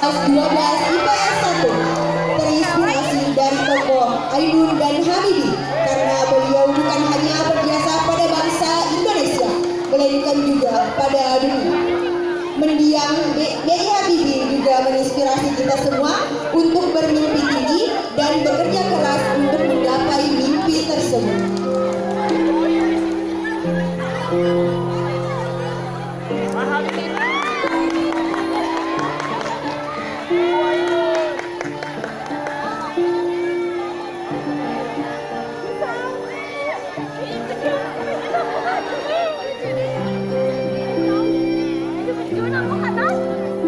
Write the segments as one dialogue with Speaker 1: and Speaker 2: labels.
Speaker 1: kelas 12 IPS 1 terinspirasi dari tokoh Ainun dan Habibie karena beliau bukan hanya berjasa pada bangsa Indonesia melainkan juga pada dunia. Mendiang B.I. Habibie juga menginspirasi kita semua untuk bermimpi tinggi dan bekerja keras untuk menggapai mimpi tersebut.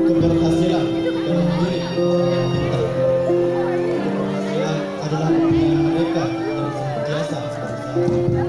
Speaker 2: Keberhasilan dalam diri kita. Keberhasilan adalah pilihan mereka yang senantiasa berusaha.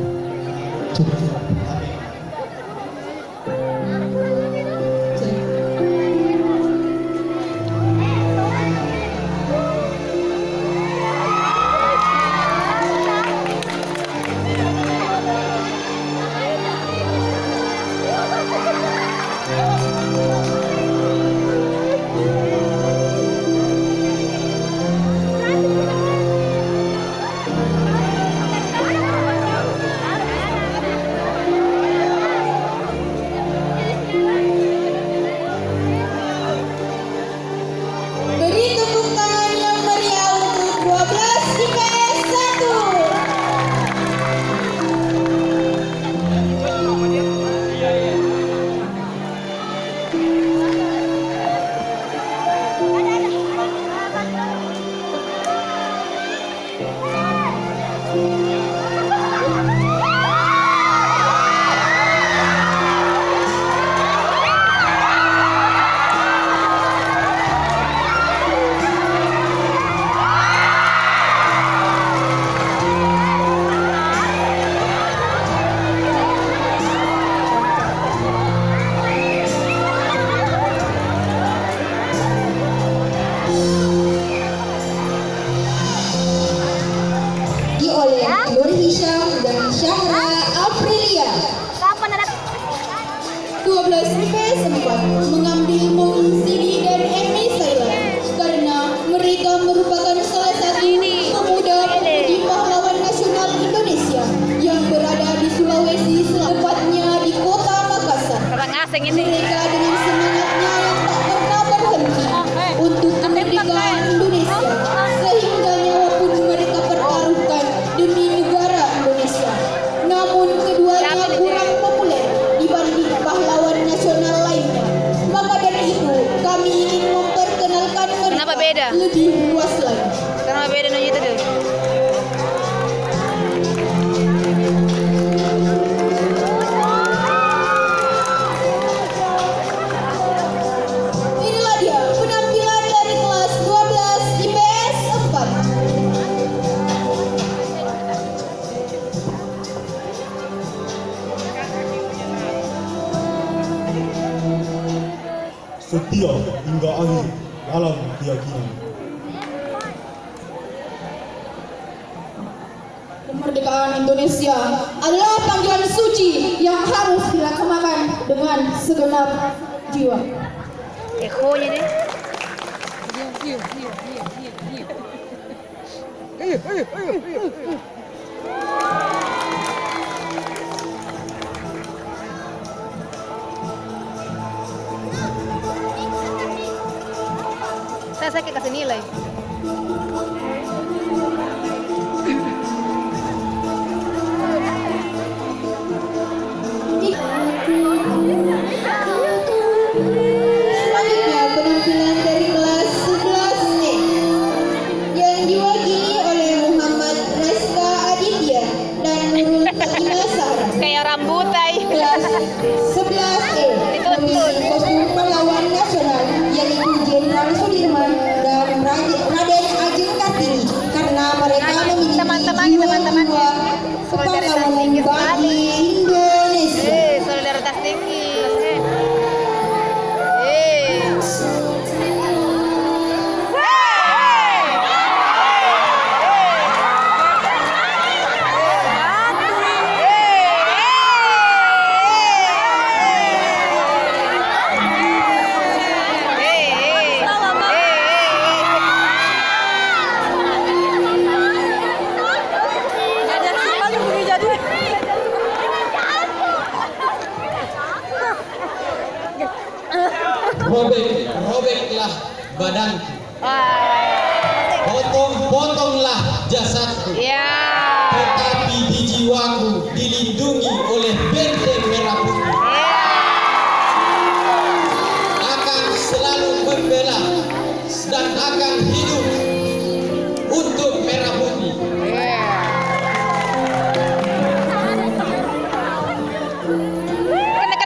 Speaker 2: Oleh Nur Hisham dan Syahra Aprilia. 12 IPS 4 mengambil momen CD dan MA Silent karena mereka merupakan salah satu pemuda-pemudi pahlawan nasional Indonesia yang berada di Sulawesi, tepatnya di kota Makassar. Mereka dengan semangatnya yang tak pernah berhenti untuk kemerdekaan Indonesia, sehingga nyawa pun mereka pertaruhkan demi negara Indonesia. Namun keduanya kurang populer dibanding pahlawan nasional lainnya. Maka dari itu kami ingin memperkenalkan mereka lebih luas lagi.
Speaker 3: Kenapa beda nanya itu deh?
Speaker 1: Inilah dia penampilan dari kelas 12 IPS 4.
Speaker 2: Setia hingga akhir dalam keyakinan.
Speaker 1: Kemerdekaan Indonesia adalah panggilan suci yang harus dilaksanakan dengan segenap jiwa.
Speaker 3: Ekonya deh. Saya sakit kasih nilai.
Speaker 1: Selanjutnya penampilan dari kelas 11E yang diwakili oleh Muhammad Rizka Aditya dan Nurul Fatimah Sahra.
Speaker 3: Kayak rambutan.
Speaker 1: Kelas 11E memiliki kostum pahlawan nasional yaitu Jenderal Sudirman dan Raden Ajeng Kartini karena mereka memiliki
Speaker 3: teman-teman
Speaker 1: jiwa kepahlawanan bagi Indonesia.
Speaker 3: Solidaritas tinggi.
Speaker 4: robeklah badanku,
Speaker 3: Wah.
Speaker 4: potonglah jasadku,
Speaker 3: Ya.
Speaker 4: tetapi di jiwaku dilindungi oleh benteng merah putih. Akan selalu membela dan akan hidup untuk merah putih.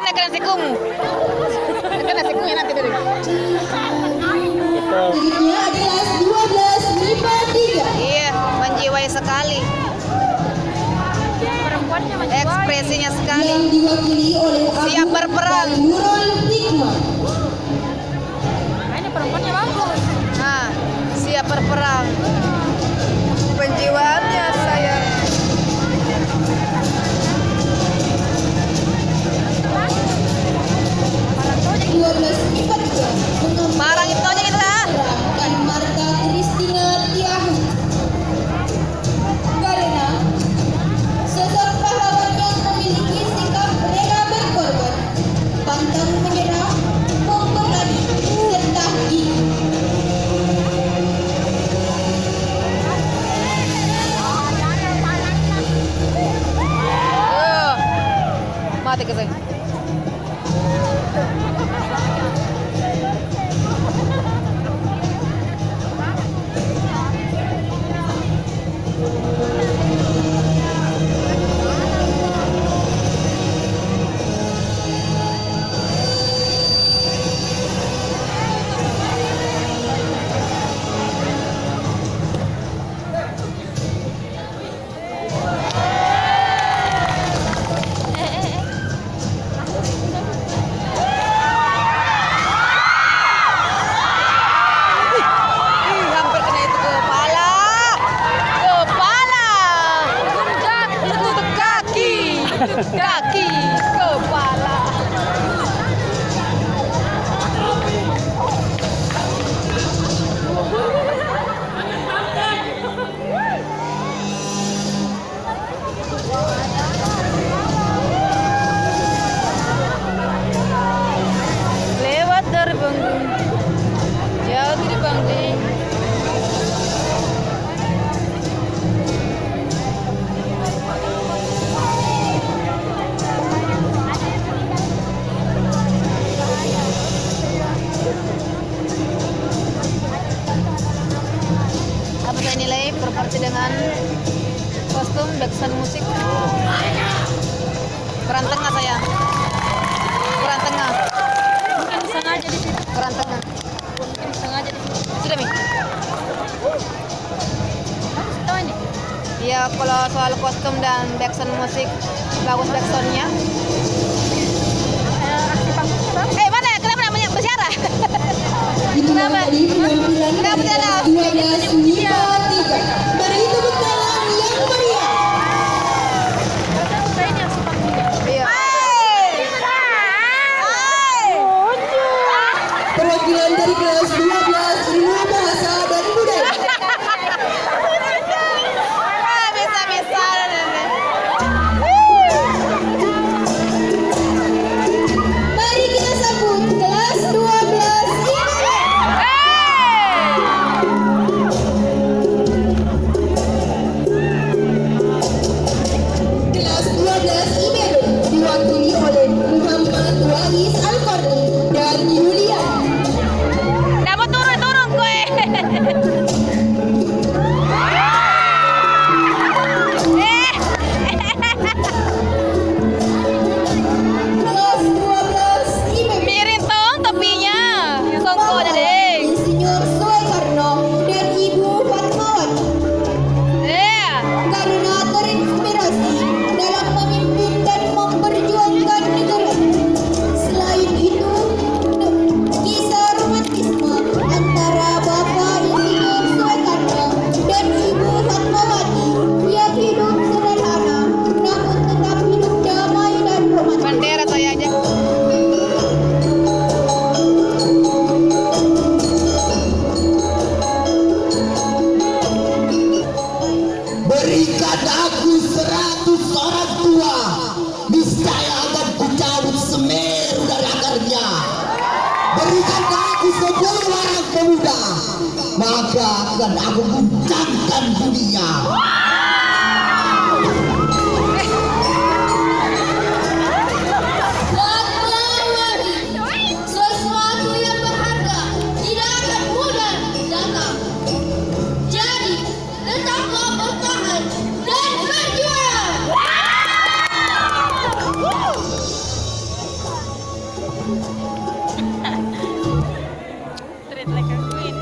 Speaker 3: Kena sikung. Kena sikungnya nanti dari.
Speaker 1: Selanjutnya adalah 12 MIPA 3.
Speaker 3: Iya, menjiwai sekali. Ekspresinya sekali.
Speaker 1: Yang diwakili oleh
Speaker 3: Siap
Speaker 1: Abu
Speaker 3: berperang.
Speaker 1: dan Nurul Hikmah.
Speaker 3: Nah, siap berperang. Penjiwaannya sayang. Parang itu aja gitu lah.
Speaker 2: dan Marta Kristina Tiahu. Karena sosok pahlawan yang memiliki sikap rela berkorban, pantang menyerah, pemberani, serta gigih.
Speaker 3: Mati ke saya. Hampir kena itu kepala. Kepala. Kaki. Kaki. Kepala. Lewat dari panggung. Jauh di panggung. Apa saya nilai proporsi dengan kostum backsound musik? Peran tengah saya. Peran tengah. Mungkin sengaja di situ. Peran tengah. Mungkin sengaja di situ. Sudah Mi? Tahu ini? Iya, kalau soal kostum dan backsound musik bagus backsoundnya. Aksi panggungnya bang? Mana? Kenapa namanya bersiara?
Speaker 1: Itulah tadi penampilan
Speaker 3: Kenapa
Speaker 1: dari
Speaker 3: tidak
Speaker 1: kelas 12 MIPA 3. Beri tepuk tangan yang meriah.
Speaker 3: Iya.
Speaker 1: Perwakilan dari kelas 12 Ilmu Bahasa dan Budaya.
Speaker 3: Bisa-bisa.
Speaker 2: Mari kita sambut kelas 12 IPB.
Speaker 1: Kelas 12 IPB diwakili oleh Muhammad Wahis Al-Qarni dan Yulian.
Speaker 3: Dapat turun kue.
Speaker 2: Kelas 12 IPB.
Speaker 3: Miring tong topinya. Songko ada deh.
Speaker 2: Insinyur Soekarno dan Ibu Fatmawati. Karena terinspirasi dalam memimpin dan memperjuangkan negara. Selain itu, kisah romantisme antara Bapak Insinyur Soekarno dan Ibu Fatmawati yang hidup sederhana namun tetap hidup damai dan romantis.
Speaker 3: Bendera saya aja.
Speaker 4: Berikan aku 100 orang tua, niscaya akan kucabut Semeru dari akarnya. Berikan
Speaker 5: akan aku guncangkan dunia.
Speaker 2: Sesuatu yang berharga tidak akan mudah datang. Jadi, tetaplah bertahan dan berjuang.
Speaker 3: Treat like a queen.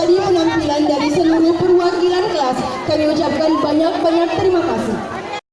Speaker 1: Tadi penampilan dari seluruh perwakilan kelas, kami ucapkan banyak-banyak terima kasih.